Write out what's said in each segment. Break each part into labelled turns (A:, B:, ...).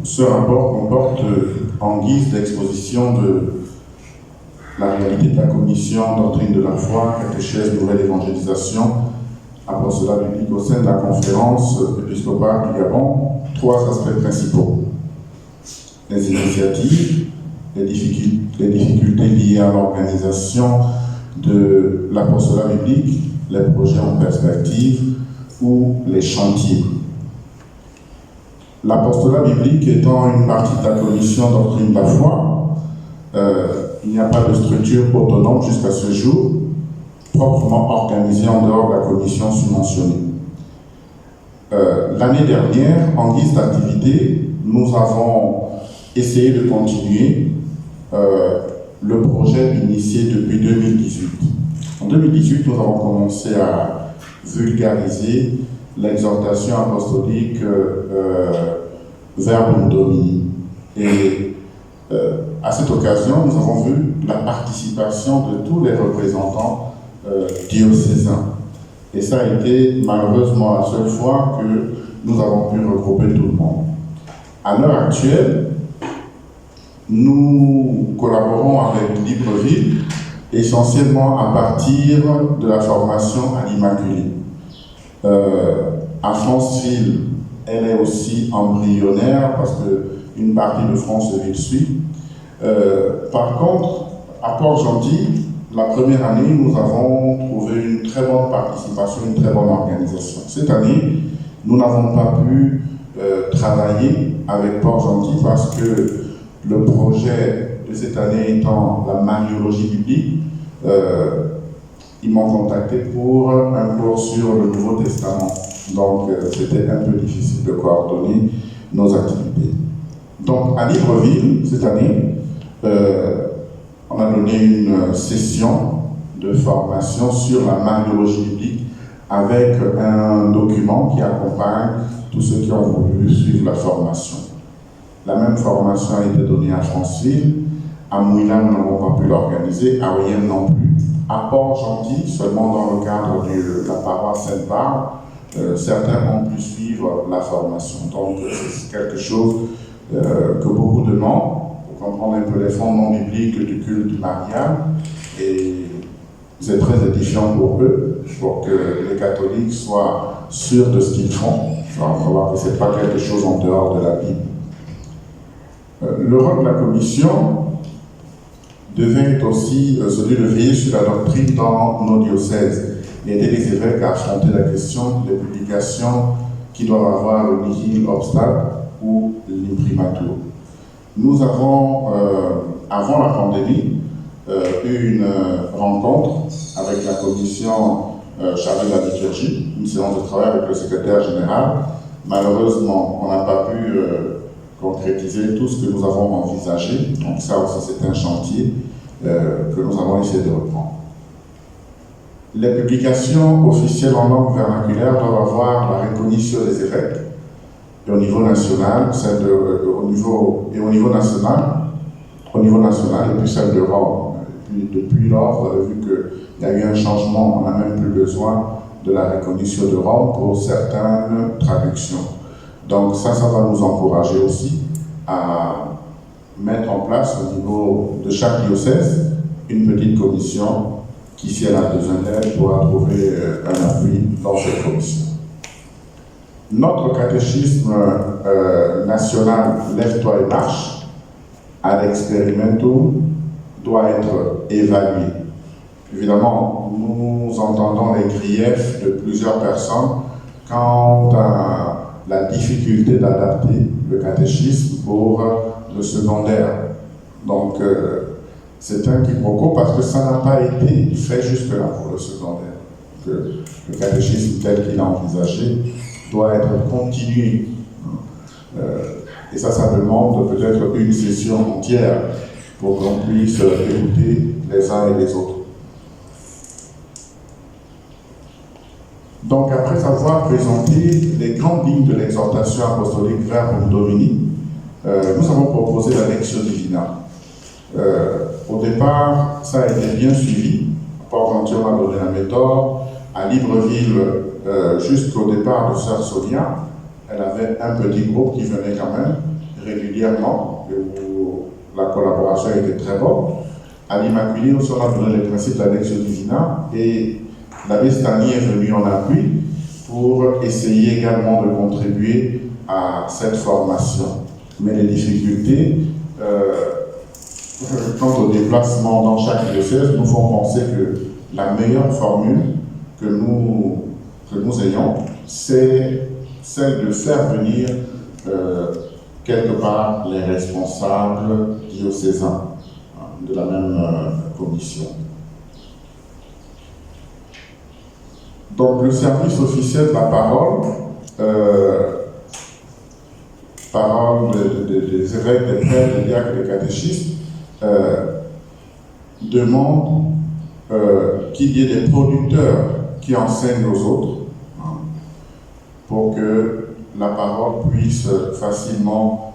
A: Ce rapport comporte, en guise d'exposition de la réalité de la commission doctrine de la foi, catéchèse, nouvelle évangélisation, apostolat biblique au sein de la conférence épiscopale du Gabon, 3 aspects principaux. Les initiatives, les difficultés liées à l'organisation de l'apostolat biblique, les projets en perspective ou les chantiers. L'apostolat biblique étant une partie de la commission doctrine de la foi, il n'y a pas de structure autonome jusqu'à ce jour, proprement organisée en dehors de la commission subventionnée. L'année dernière, en guise d'activité, nous avons essayé de continuer le projet initié depuis 2018. En 2018, nous avons commencé à vulgariser l'exhortation apostolique Verbum Domini. Et à cette occasion, nous avons vu la participation de tous les représentants diocésains. Et ça a été malheureusement la seule fois que nous avons pu regrouper tout le monde. À l'heure actuelle, nous collaborons avec Libreville essentiellement à partir de la formation à l'Immaculée. À Franceville, elle est aussi embryonnaire parce qu'une partie de Franceville suit. Par contre, à Port-Gentil, la première année, nous avons trouvé une très bonne participation, une très bonne organisation. Cette année, nous n'avons pas pu travailler avec Port-Gentil parce que le projet de cette année étant la mariologie biblique, ils m'ont contacté pour un cours sur le Nouveau Testament. Donc, c'était un peu difficile de coordonner nos activités. Donc, à Libreville, cette année, on a donné une session de formation sur la mariologie biblique avec un document qui accompagne tous ceux qui ont voulu suivre la formation. La même formation a été donnée à Franceville, à Mouila, nous n'avons pas pu l'organiser, à Oyem non plus. À Port-Gentil, seulement dans le cadre de la paroisse Sainte-Barbe, certains ont pu suivre la formation. Donc, c'est quelque chose que beaucoup demandent pour comprendre un peu les fondements bibliques du culte marial. Et c'est très édifiant pour eux, pour que les catholiques soient sûrs de ce qu'ils font. On va voir que ce n'est pas quelque chose en dehors de la Bible. Le rôle de la commission devait être aussi celui de veiller sur la doctrine dans nos diocèses et aider les évêques à affronter la question des publications qui doivent avoir le nihil obstacle ou l'imprimatur. Nous avons, avant la pandémie, eu une rencontre avec la commission chargée de la liturgie, une séance de travail avec le secrétaire général. Malheureusement, on n'a pas pu concrétiser tout ce que nous avons envisagé. Donc ça aussi, c'est un chantier que nous avons essayé de reprendre. Les publications officielles en langue vernaculaire doivent avoir la recognition des évêques et au niveau national, au niveau national et puis celle de Rome. Et puis, depuis lors, vu qu'il y a eu un changement, on n'a même plus besoin de la recognition de Rome pour certaines traductions. Donc ça va nous encourager aussi à mettre en place au niveau de chaque diocèse une petite commission qui, si elle a besoin d'aide, pourra trouver un appui dans cette commission. Notre catéchisme national Lève-toi et marche à l'expérimentum doit être évalué. Évidemment, nous entendons les griefs de plusieurs personnes quant à la difficulté d'adapter le catéchisme pour le secondaire. Donc, c'est un quiproquo parce que ça n'a pas été fait jusque-là pour le secondaire. Le catéchisme tel qu'il est envisagé doit être continué. Et ça demande peut-être une session entière pour qu'on puisse écouter les uns et les autres. Donc, après avoir présenté les grandes lignes de l'exhortation apostolique Verbum Domini, nous avons proposé la Lectio Divina. Au départ, ça a été bien suivi. Port-Gentil a donné la méthode. À Libreville, jusqu'au départ de Sœur Sonia, elle avait un petit groupe qui venait quand même. régulièrement, où la collaboration était très bonne. À l'Immaculée, nous sommes donné les principes d'Alexio Divina et l'abbé Stani est venu en appui pour essayer également de contribuer à cette formation. Mais les difficultés, quant au déplacement dans chaque diocèse, nous font penser que la meilleure formule que nous ayons, c'est celle de faire venir quelque part les responsables diocésains de la même commission. Donc le service officiel de la parole, parole des évêques, des prêtres, des diacres et des catéchistes, demande qu'il y ait des producteurs qui enseignent aux autres, pour que la parole puisse facilement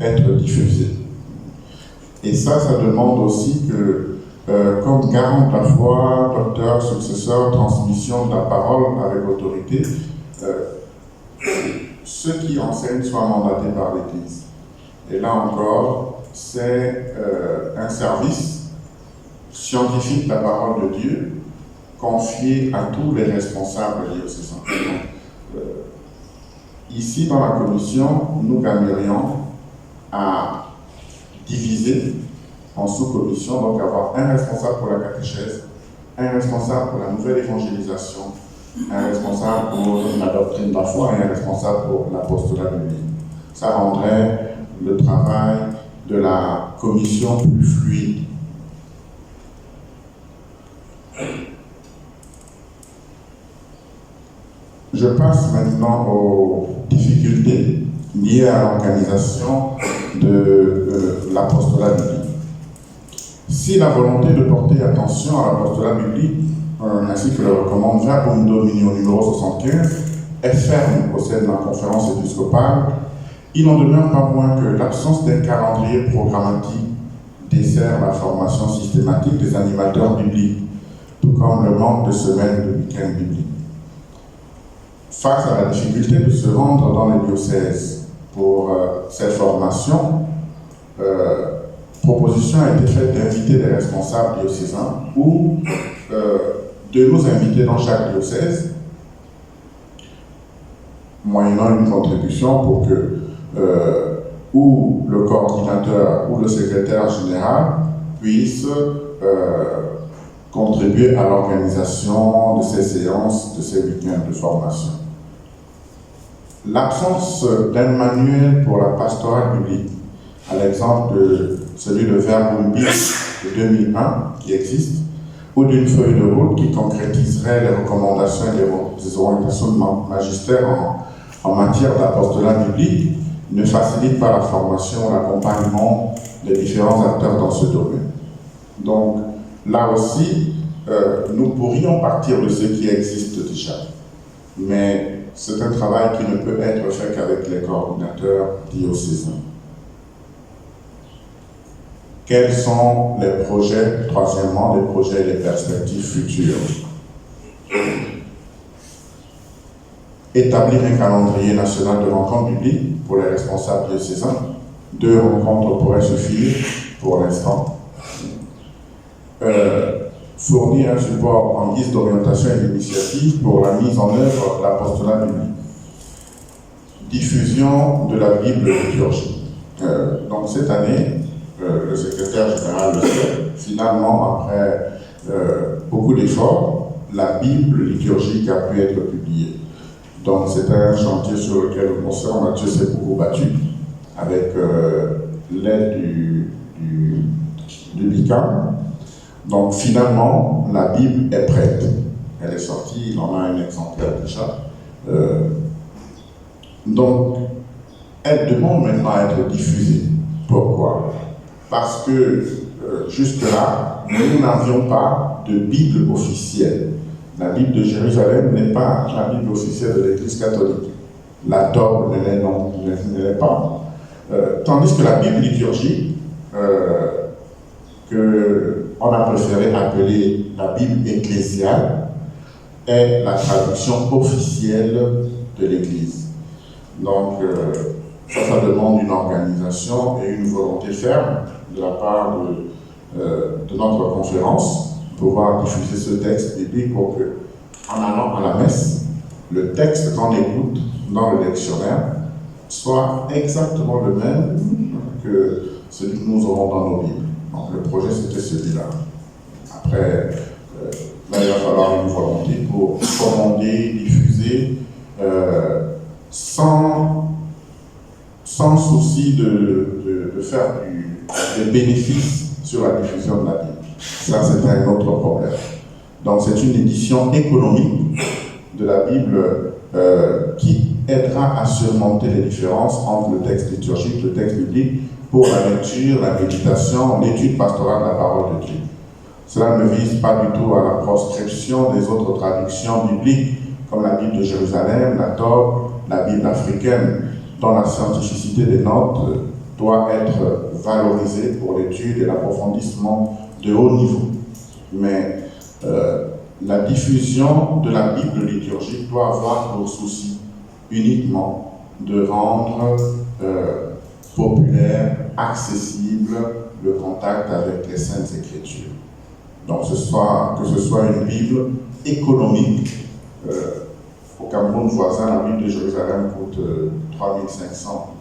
A: être diffusée. Et ça demande aussi que, comme garant de la foi, docteur, successeur, transmission de la parole avec autorité, ceux qui enseignent soient mandatés par l'Église. Et là encore, c'est un service scientifique de la parole de Dieu confié à tous les responsables diocésains. Ici, dans la commission, nous gagnerions à diviser en sous-commissions, donc avoir un responsable pour la catéchèse, un responsable pour la nouvelle évangélisation, un responsable pour la doctrine de la foi et un responsable pour l'apostolat biblique. Ça rendrait le travail de la commission plus fluide. Je passe maintenant aux difficultés liées à l'organisation de l'apostolat biblique. Si la volonté de porter attention à l'apostolat biblique, ainsi que le recommande Verbum Domini numéro 75, est ferme au sein de la conférence épiscopale, il n'en demeure pas moins que l'absence d'un calendrier programmatique dessert la formation systématique des animateurs bibliques, tout comme le manque de semaines de week-end biblique. Face à la difficulté de se rendre dans les diocèses pour cette formation, proposition a été faite d'inviter des responsables diocésains ou de nous inviter dans chaque diocèse, moyennant une contribution pour que ou le coordinateur ou le secrétaire général puisse contribuer à l'organisation de ces séances, de ces week-ends de formation. L'absence d'un manuel pour la pastorale biblique, à l'exemple de celui de Verbum Biblique de 2001 qui existe, ou d'une feuille de route qui concrétiserait les recommandations et les orientations de magistère en matière d'apostolat biblique, ne facilite pas la formation, l'accompagnement des différents acteurs dans ce domaine. Donc, là aussi, nous pourrions partir de ce qui existe déjà. Mais c'est un travail qui ne peut être fait qu'avec les coordinateurs diocésains. Quels sont les projets, troisièmement, les projets et les perspectives futures? Établir un calendrier national de rencontres bibliques pour les responsables diocésains. 2 rencontres pourraient suffire pour l'instant. Fournir un support en guise d'orientation et d'initiative pour la mise en œuvre de l'apostolat biblique. Diffusion de la Bible liturgique. Donc cette année, le secrétaire général le sait, finalement, après beaucoup d'efforts, la Bible liturgique a pu être publiée. Donc c'est un chantier sur lequel le conseil Mathieu s'est beaucoup battu, avec l'aide du BICAM. Donc finalement, la Bible est prête. Elle est sortie, il en a un exemplaire déjà. Donc, elle demande maintenant à être diffusée. Pourquoi? Parce que jusque-là, nous n'avions pas de Bible officielle. La Bible de Jérusalem n'est pas la Bible officielle de l'Église catholique. La Torah ne l'est pas. Tandis que la Bible liturgique, qu'on a préféré appeler la Bible ecclésiale, est la traduction officielle de l'Église. Donc, ça demande une l'organisation et une volonté ferme de la part de notre conférence, pouvoir diffuser ce texte biblique pour que, en allant à la messe, le texte qu'on écoute dans le lectionnaire soit exactement le même que celui que nous aurons dans nos Bibles. Donc le projet, c'était celui-là. Après, là, il va falloir une volonté pour commander, diffuser, sans souci de faire des bénéfices sur la diffusion de la Bible. Ça, c'est un autre problème. Donc, c'est une édition économique de la Bible qui aidera à surmonter les différences entre le texte liturgique, le texte biblique, pour la lecture, la méditation, l'étude pastorale de la parole de Dieu. Cela ne vise pas du tout à la proscription des autres traductions bibliques, comme la Bible de Jérusalem, la Tob, la Bible africaine, dont la scientificité des notes doit être valorisée pour l'étude et l'approfondissement de haut niveau. Mais la diffusion de la Bible liturgique doit avoir pour souci uniquement de rendre populaire, accessible le contact avec les Saintes Écritures. Donc que ce soit une Bible économique. Au Cameroun voisin, la Bible de Jérusalem coûte 3 500,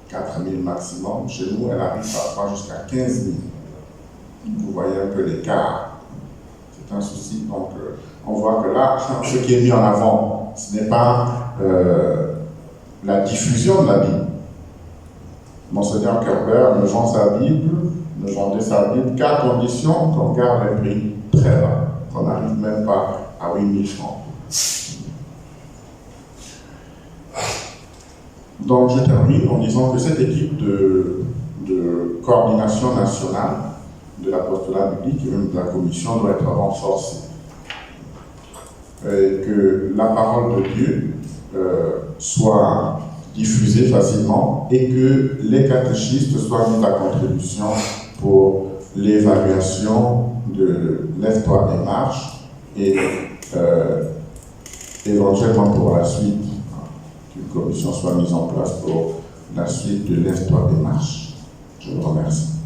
A: 4 000 maximum. Chez nous, elle arrive parfois jusqu'à 15 000. Vous voyez un peu l'écart. C'est un souci. Donc, on voit que là, ce qui est mis en avant, ce n'est pas la diffusion de la Bible. Monseigneur Kerber ne vend sa Bible, ne vendait sa Bible qu'à condition qu'on garde un prix très bas, qu'on n'arrive même pas à 8 000 francs. Donc, je termine en disant que cette équipe de coordination nationale de l'apostolat biblique et même de la commission doit être renforcée. Et que la parole de Dieu soit diffusée facilement et que les catéchistes soient mis à contribution pour l'évaluation de Lève-toi et marche et éventuellement pour la suite, qu'une commission soit mise en place pour la suite de Lève-toi et marche. Je vous remercie.